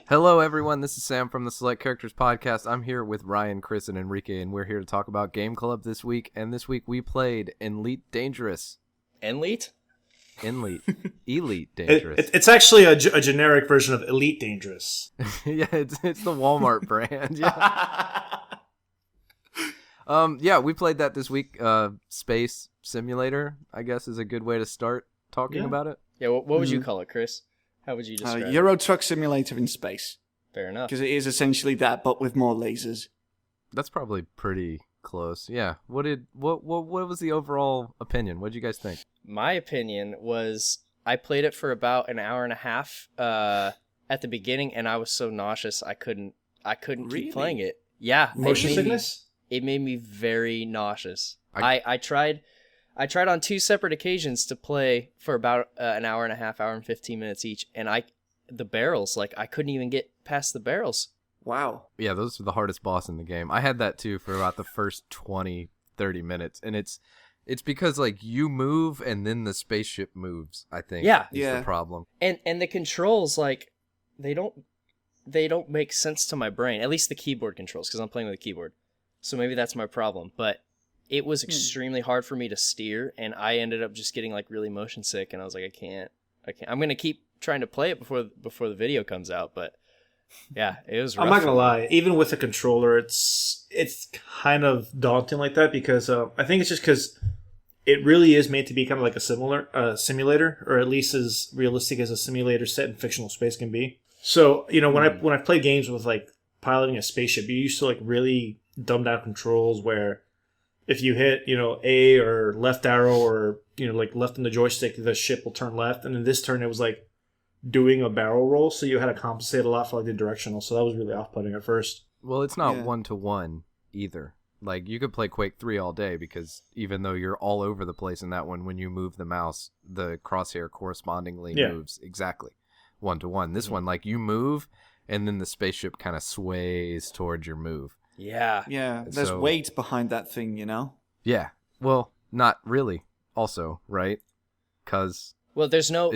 Hello, everyone. This is Sam from the Select Characters Podcast. I'm here with Ryan, Chris, and Enrique, and we're here to talk about Game Club this week. And this week we played Elite Dangerous. Enlete? Elite Dangerous. It's actually a generic version of Elite Dangerous. Yeah, it's the Walmart brand. Yeah. Yeah, we played that this week. Space Simulator, I guess, is a good way to start talking about it. Yeah, what would you call it, Chris? How would you describe it? Euro Truck Simulator in space. Fair enough. Because it is essentially that, but with more lasers. That's probably pretty close. Yeah. What was the overall opinion? What did you guys think? My opinion was I played it for about an hour and a half at the beginning, and I was so nauseous I couldn't Really? keep playing it. Yeah. Motion sickness? It made me very nauseous. I tried on two separate occasions to play for about an hour and a half, hour and 15 minutes each, and the barrels, I couldn't even get past the barrels. Wow. Yeah, those are the hardest boss in the game. I had that too for about the first 20, 30 minutes, and it's because you move and then the spaceship moves, I think. Yeah. Is the problem. And the controls, they don't make sense to my brain. At least the keyboard controls, because I'm playing with a keyboard. So maybe that's my problem. But it was extremely hard for me to steer, and I ended up just getting really motion sick, and I was like, I can't. I'm gonna keep trying to play it before the video comes out, but yeah, it was rough. I'm not gonna lie. Even with the controller, it's kind of daunting like that because I think it's just because it really is made to be kind of like a simulator, or at least as realistic as a simulator set in fictional space can be. So when I play games with piloting a spaceship, you used to really dumb down controls where if you hit A or left arrow or left on the joystick, the ship will turn left, and in this turn it was doing a barrel roll, so you had to compensate a lot for the directional, so that was really off-putting at first. Well, it's not one-to-one either. You could play Quake 3 all day because even though you're all over the place in that one, when you move the mouse, the crosshair correspondingly moves exactly one-to-one. This one, you move, and then the spaceship kind of sways towards your move. Yeah. Yeah, there's weight behind that thing, Yeah. Well, not really also, right? Because there's no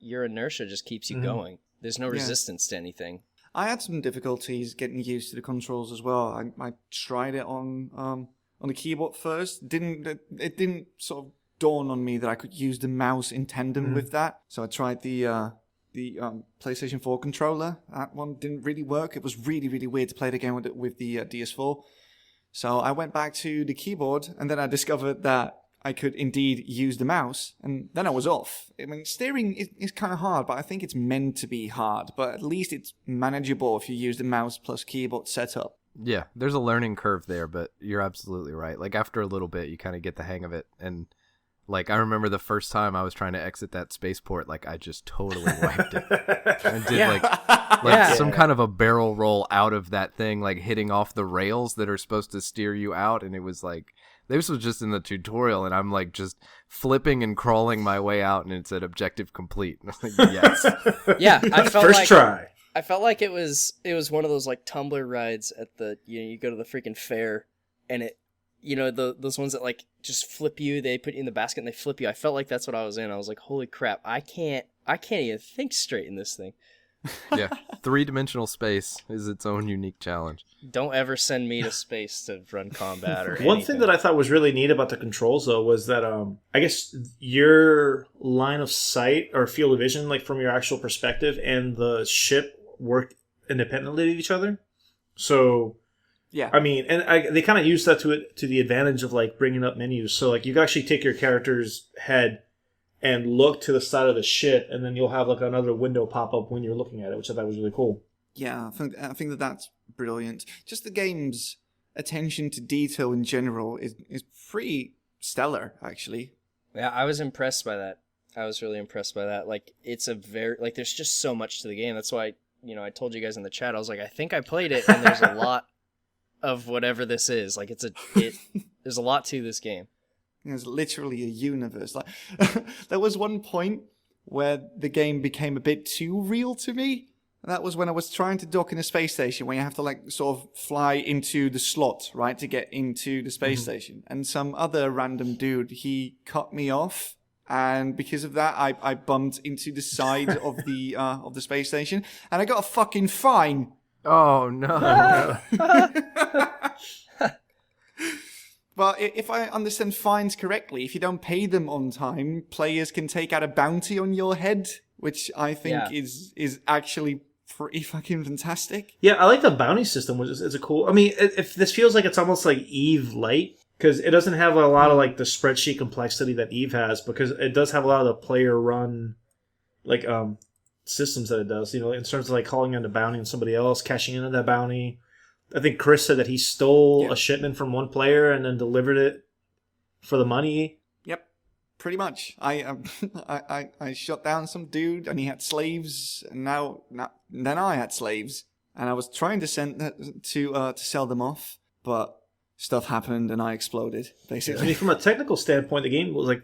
your inertia just keeps you going. There's no resistance to anything. I had some difficulties getting used to the controls as well. I tried it on the keyboard first. It didn't sort of dawn on me that I could use the mouse in tandem with that. So I tried the PlayStation 4 controller. That one didn't really work. It was really, really weird to play the game with the DS4. So I went back to the keyboard, and then I discovered that I could indeed use the mouse, and then I was off. I mean, steering is kind of hard, but I think it's meant to be hard. But at least it's manageable if you use the mouse plus keyboard setup. Yeah, there's a learning curve there, but you're absolutely right. After a little bit, you kind of get the hang of it, and I remember the first time I was trying to exit that spaceport, I just totally wiped it. I did some kind of a barrel roll out of that thing, hitting off the rails that are supposed to steer you out, and it was this was just in the tutorial, and I'm just flipping and crawling my way out, and it said objective complete. Yes. Yeah, I felt first try. I felt like it was one of those tumbler rides at the you go to the freaking fair, and it those ones that just flip you. They put you in the basket and they flip you. I felt like that's what I was in. I was like, holy crap! I can't even think straight in this thing. Yeah, 3-dimensional space is its own unique challenge. Don't ever send me to space to run combat or anything. One thing that I thought was really neat about the controls, though, was that I guess your line of sight or field of vision, from your actual perspective, and the ship work independently of each other. So, yeah, I mean, and they kind of use that to the advantage of bringing up menus. So, you can actually take your character's head and look to the side of the ship, and then you'll have another window pop up when you're looking at it, which I thought was really cool. Yeah, I think that's brilliant. Just the game's attention to detail in general is pretty stellar, actually. Yeah, I was impressed by that. I was really impressed by that. It's a very there's just so much to the game. That's why I told you guys in the chat. I was like, I think I played it, and there's a lot of whatever this is. There's a lot to this game. There's literally a universe. There was one point where the game became a bit too real to me. And that was when I was trying to dock in a space station, where you have to sort of fly into the slot, right, to get into the space station. And some other random dude, he cut me off and because of that, I bumped into the side of the space station, and I got a fucking fine. Oh no. But if I understand fines correctly, if you don't pay them on time, players can take out a bounty on your head, which I think is actually pretty fucking fantastic. Yeah, I like the bounty system, which is a cool. I mean, if this feels like it's almost like Eve Light, because it doesn't have a lot of like the spreadsheet complexity that Eve has, because it does have a lot of the player run like systems that it does. You know, in terms of like calling in a bounty on somebody else, cashing into that bounty. I think Chris said that he stole a shipment from one player and then delivered it for the money. Yep, pretty much. I shot down some dude and he had slaves, and then I had slaves, and I was trying to send that to sell them off, but stuff happened and I exploded. Basically, I mean, from a technical standpoint, the game was like,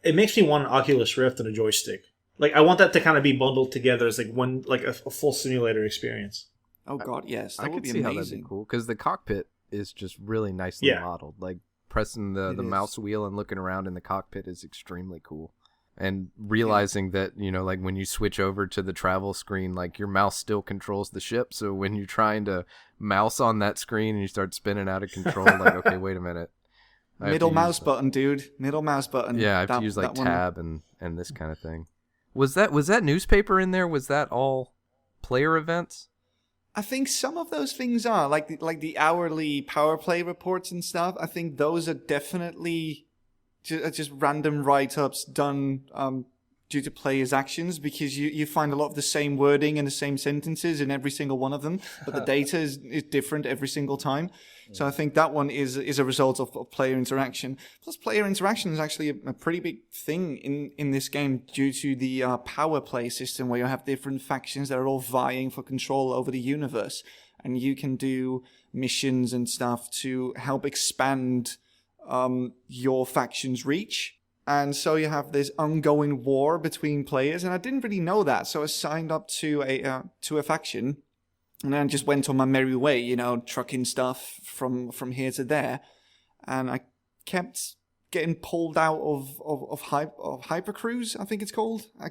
it makes me want an Oculus Rift and a joystick. Like, I want that to kind of be bundled together as like one, like a full simulator experience. Oh god, yes, that I would could be see amazing. how that'd be cool, because the cockpit is just really nicely modeled. Like pressing the mouse wheel and looking around in the cockpit is extremely cool. And realizing that, you know, like when you switch over to the travel screen, like your mouse still controls the ship. So when you're trying to mouse on that screen and you start spinning out of control, like, okay, wait a minute. Middle mouse button, dude. Middle mouse button. Yeah, I have to use like tab and this kind of thing. Was that newspaper in there? Was that all player events? I think some of those things are like the hourly power play reports and stuff. I think those are definitely just random write-ups done due to players' actions, because you find a lot of the same wording and the same sentences in every single one of them, but the data is different every single time. So I think that one is a result of player interaction. Plus, player interaction is actually a pretty big thing in this game due to the power play system, where you have different factions that are all vying for control over the universe. And you can do missions and stuff to help expand your faction's reach. And so you have this ongoing war between players. And I didn't really know that, so I signed up to a faction. And then just went on my merry way, you know, trucking stuff from here to there. And I kept getting pulled out of Hypercruise, I think it's called. I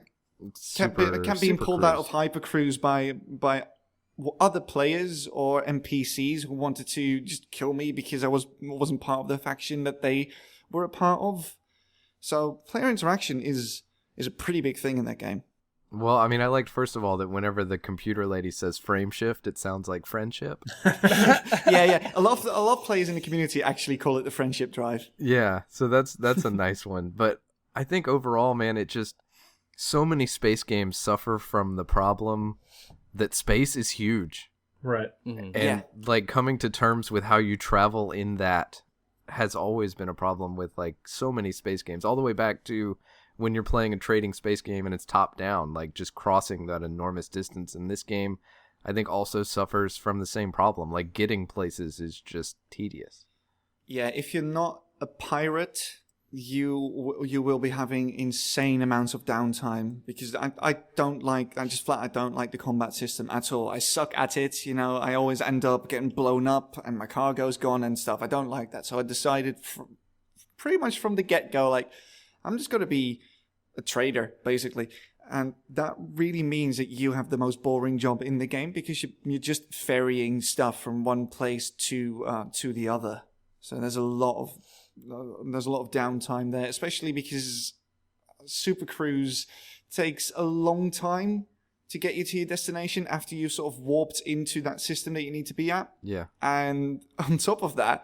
kept being pulled out of Hypercruise by other players or NPCs who wanted to just kill me because I wasn't part of the faction that they were a part of. So player interaction is a pretty big thing in that game. Well, I mean, I liked, first of all, that whenever the computer lady says frame shift, it sounds like friendship. Yeah. A lot of players in the community actually call it the friendship drive. Yeah, so that's a nice one. But I think overall, man, it just, so many space games suffer from the problem that space is huge. Right. Mm-hmm. And like coming to terms with how you travel in that has always been a problem with like so many space games, all the way back to when you're playing a trading space game and it's top down, like just crossing that enormous distance. In this game, I think also suffers from the same problem. Like getting places is just tedious. Yeah, if you're not a pirate, you will be having insane amounts of downtime, because I don't like the combat system at all. I suck at it, you know. I always end up getting blown up and my cargo's gone and stuff. I don't like that. So I decided pretty much from the get-go, like, I'm just going to be a trader, basically. And that really means that you have the most boring job in the game, because you're just ferrying stuff from one place to the other. So there's a lot of downtime there, especially because Super Cruise takes a long time to get you to your destination after you've sort of warped into that system that you need to be at. Yeah. And on top of that,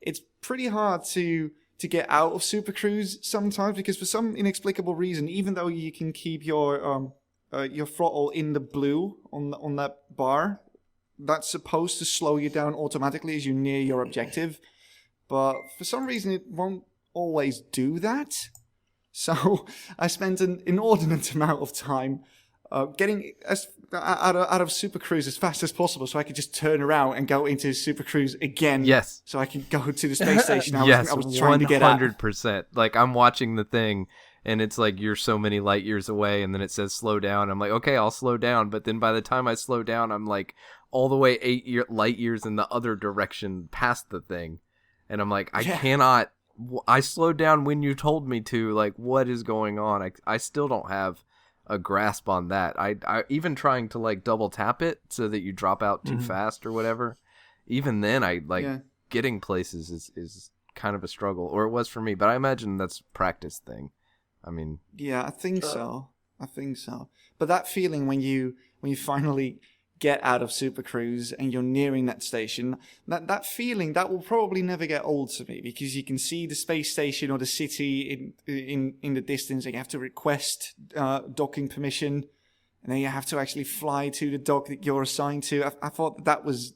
it's pretty hard to get out of Super Cruise sometimes, because for some inexplicable reason, even though you can keep your throttle in the blue on that bar, that's supposed to slow you down automatically as you near your objective. But for some reason, it won't always do that. So I spent an inordinate amount of time getting out of Super Cruise as fast as possible, so I could just turn around and go into Super Cruise again. Yes. So I can go to the space station I was trying 100%. to get at. 100%. Like, I'm watching the thing, and it's like, you're so many light years away, and then it says slow down. I'm like, okay, I'll slow down. But then by the time I slow down, I'm like all the way light years in the other direction past the thing. And I'm like, I cannot I slowed down when you told me to. Like, what is going on? I still don't have a grasp on that. I even trying to like double tap it so that you drop out too fast or whatever. Even then, getting places is kind of a struggle, or it was for me. But I imagine that's a practice thing. I mean, yeah, I think so. But that feeling when you finally get out of Super Cruise and you're nearing that station, that feeling, that will probably never get old to me, because you can see the space station or the city in the distance, and you have to request docking permission, and then you have to actually fly to the dock that you're assigned to. I thought that was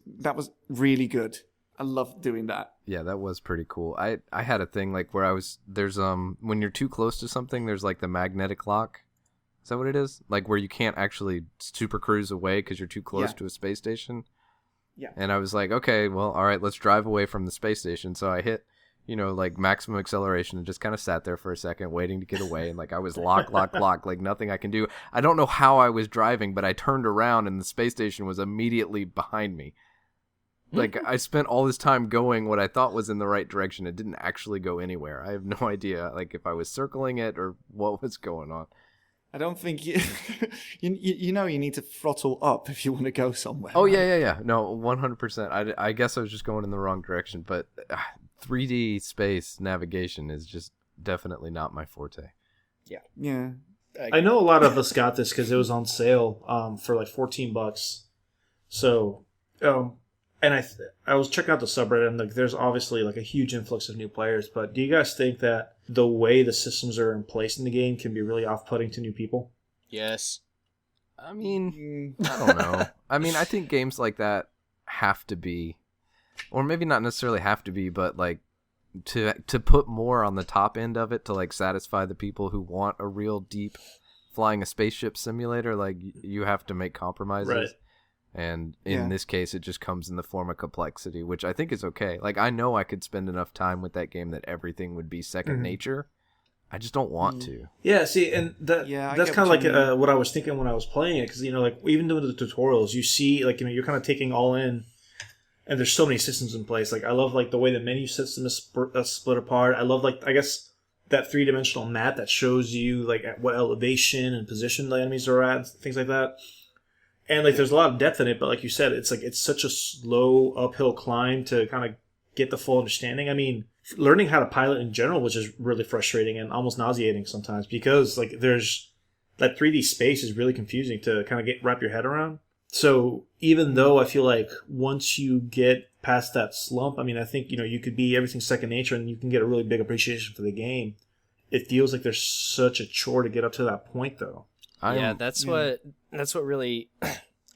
really good. I loved doing that. Yeah, that was pretty cool. I had a thing like where there's when you're too close to something, there's like the magnetic lock. Is that what it is? Like where you can't actually super cruise away because you're too close to a space station? Yeah. And I was like, okay, well, all right, let's drive away from the space station. So I hit, like maximum acceleration and just kind of sat there for a second waiting to get away. And like I was lock, like nothing I can do. I don't know how I was driving, but I turned around and the space station was immediately behind me. Like I spent all this time going what I thought was in the right direction. It didn't actually go anywhere. I have no idea like if I was circling it or what was going on. I don't think you need to throttle up if you want to go somewhere. Oh, yeah. No, 100%. I guess I was just going in the wrong direction, but 3D space navigation is just definitely not my forte. Yeah. I know a lot of us got this because it was on sale for like $14. So, and I was checking out the subreddit, and like there's obviously like a huge influx of new players, but do you guys think that the way the systems are in place in the game can be really off-putting to new people? Yes. I mean, I don't know. I mean, I think games like that have to be, or maybe not necessarily have to be, but like to put more on the top end of it to like satisfy the people who want a real deep flying a spaceship simulator. Like you have to make compromises. Right. And in this case, it just comes in the form of complexity, which I think is okay. Like, I know I could spend enough time with that game that everything would be second nature. I just don't want to. Yeah, see, and that's kind of like what I was thinking when I was playing it. Because, like, even doing the tutorials, you see, like, you're kind of taking all in. And there's so many systems in place. Like, I love, like, the way the menu system is split apart. I love, like, I guess that three-dimensional map that shows you, like, at what elevation and position the enemies are at, things like that. And like, there's a lot of depth in it, but like you said, it's such a slow uphill climb to kind of get the full understanding. I mean, learning how to pilot in general was just really frustrating and almost nauseating sometimes, because like there's that 3D space is really confusing to kind of wrap your head around. So even though I feel like once you get past that slump, I mean, I think, you could be everything second nature and you can get a really big appreciation for the game. It feels like there's such a chore to get up to that point, though. That's what really,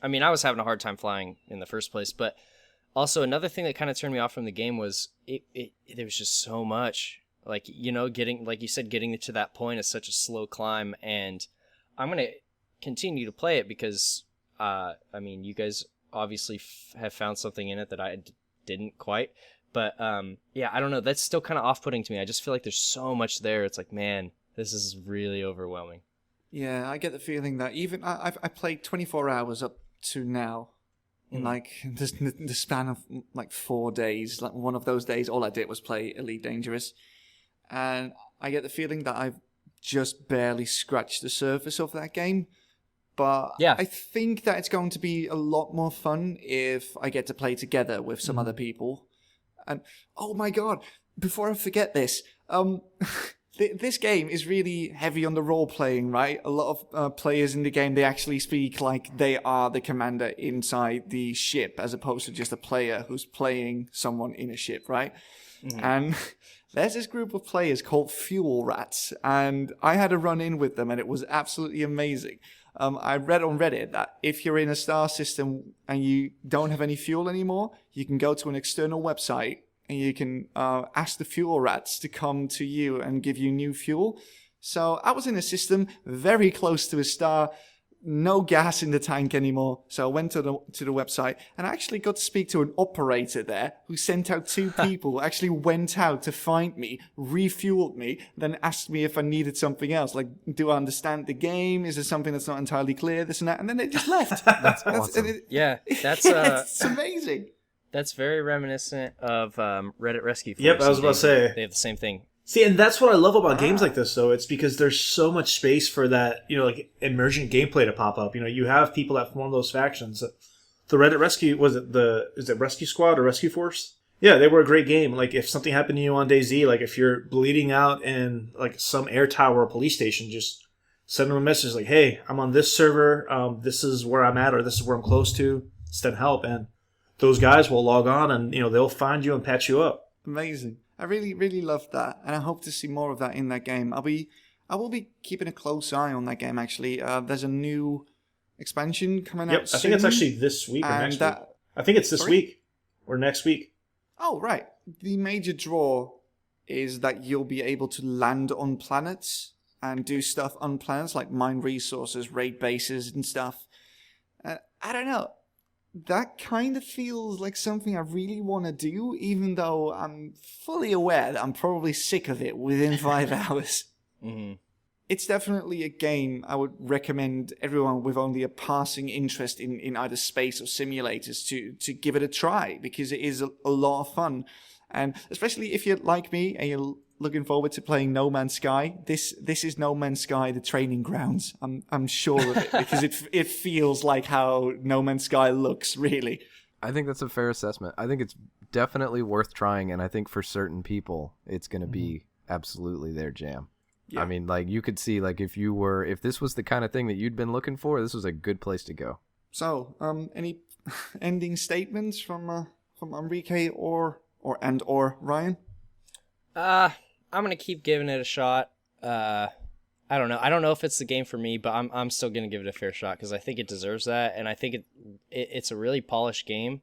I mean, I was having a hard time flying in the first place, but also another thing that kind of turned me off from the game was there was just so much, like, getting, like you said, getting to that point is such a slow climb, and I'm going to continue to play it because, I mean, you guys obviously have found something in it that I didn't quite, but, yeah, I don't know, that's still kind of off-putting to me. I just feel like there's so much there. It's like, man, this is really overwhelming. Yeah, I get the feeling that even I played 24 hours up to now, in like the span of like 4 days. Like one of those days, all I did was play Elite Dangerous, and I get the feeling that I've just barely scratched the surface of that game. But yeah, I think that it's going to be a lot more fun if I get to play together with some other people. And oh my god, before I forget this, this game is really heavy on the role-playing, right? A lot of players in the game, they actually speak like they are the commander inside the ship, as opposed to just a player who's playing someone in a ship, right? Mm-hmm. And there's this group of players called Fuel Rats, and I had a run-in with them, and it was absolutely amazing. I read on Reddit that if you're in a star system and you don't have any fuel anymore, you can go to an external website and you can ask the Fuel Rats to come to you and give you new fuel. So I was in a system very close to a star, no gas in the tank anymore. So I went to the website and I actually got to speak to an operator there who sent out 2 people, actually went out to find me, refueled me, then asked me if I needed something else. Like, do I understand the game? Is there something that's not entirely clear? This and that. And then they just left. That's awesome. That's it's amazing. That's very reminiscent of Reddit Rescue Force. Yep, I was about to say. They have the same thing. See, and that's what I love about games like this, though. It's because there's so much space for that, like emergent gameplay to pop up. You have people that form those factions. The Reddit Rescue, is it Rescue Squad or Rescue Force? Yeah, they were a great game. Like, if something happened to you on DayZ, like if you're bleeding out in like some air tower or police station, just send them a message like, "Hey, I'm on this server. This is where I'm at, or this is where I'm close to. Send help." And those guys will log on, and they'll find you and patch you up. Amazing. I really, really love that, and I hope to see more of that in that game. I will be keeping a close eye on that game. Actually, there's a new expansion coming out soon. I think it's actually this week or next week. I think it's this week or next week. Oh, right. The major draw is that you'll be able to land on planets and do stuff on planets, like mine resources, raid bases, and stuff. I don't know. That kind of feels like something I really want to do, even though I'm fully aware that I'm probably sick of it within 5 hours. Mm-hmm. It's definitely a game I would recommend everyone with only a passing interest in either space or simulators to give it a try, because it is a lot of fun. And especially if you're like me and you're looking forward to playing No Man's Sky, this is No Man's Sky, the training grounds. I'm sure of it, because it feels like how No Man's Sky looks, really. I think that's a fair assessment. I think it's definitely worth trying, and I think for certain people, it's going to be absolutely their jam. Yeah. I mean, like, you could see, like, if this was the kind of thing that you'd been looking for, this was a good place to go. So, any ending statements from Enrique or Ryan? I'm gonna keep giving it a shot. I don't know. I don't know if it's the game for me, but I'm still gonna give it a fair shot because I think it deserves that, and I think it's a really polished game,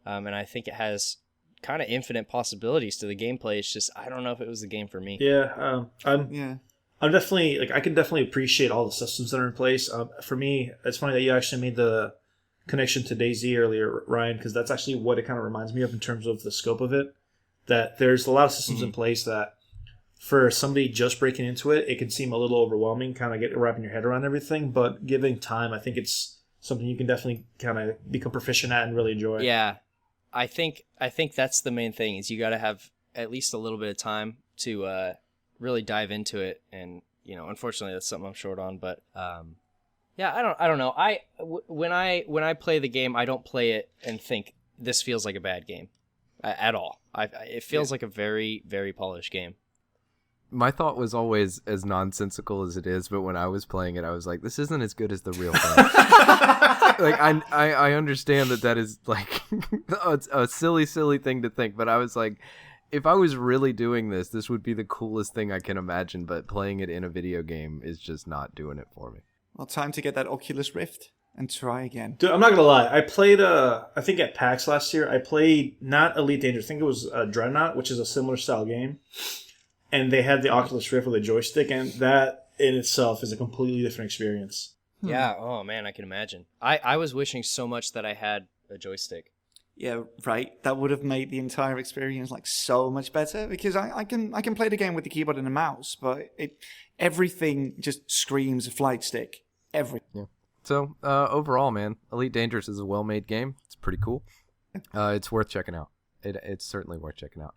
and I think it has kind of infinite possibilities to the gameplay. It's just I don't know if it was the game for me. Yeah, I'm definitely I can definitely appreciate all the systems that are in place. For me, it's funny that you actually made the connection to DayZ earlier, Ryan, because that's actually what it kind of reminds me of in terms of the scope of it. That there's a lot of systems in place that for somebody just breaking into it, it can seem a little overwhelming, kind of wrapping your head around everything. But giving time, I think it's something you can definitely kind of become proficient at and really enjoy. Yeah, I think that's the main thing is you got to have at least a little bit of time to really dive into it, and unfortunately that's something I'm short on. But yeah, I don't know. When I play the game, I don't play it and think this feels like a bad game at all. It feels like a very, very polished game. My thought was always as nonsensical as it is, but when I was playing it, I was like, this isn't as good as the real thing. Like, I understand that is like a silly thing to think, but I was like, if I was really doing this would be the coolest thing I can imagine, but playing it in a video game is just not doing it for me. Well, time to get that Oculus Rift and try again. Dude, I'm not gonna lie. I played, I think at PAX last year, I played not Elite Dangerous. I think it was Dreadnought, which is a similar style game. And they had the Oculus Rift with a joystick, and that in itself is a completely different experience. Yeah, oh man, I can imagine. I was wishing so much that I had a joystick. Yeah, right. That would have made the entire experience so much better, because I can play the game with the keyboard and the mouse, but everything just screams a flight stick. Everything. Yeah. So overall, man, Elite Dangerous is a well-made game. It's pretty cool. It's worth checking out. It's certainly worth checking out.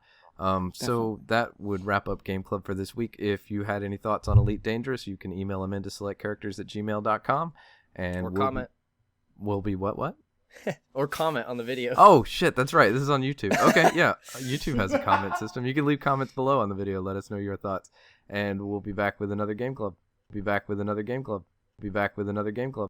So that would wrap up Game Club for this week. If you had any thoughts on Elite Dangerous, you can email them into selectcharacters@gmail.com. And or comment. We'll be what? Or comment on the video. Oh, shit, that's right. This is on YouTube. Okay, yeah. YouTube has a comment system. You can leave comments below on the video. Let us know your thoughts. And we'll be back with another Game Club.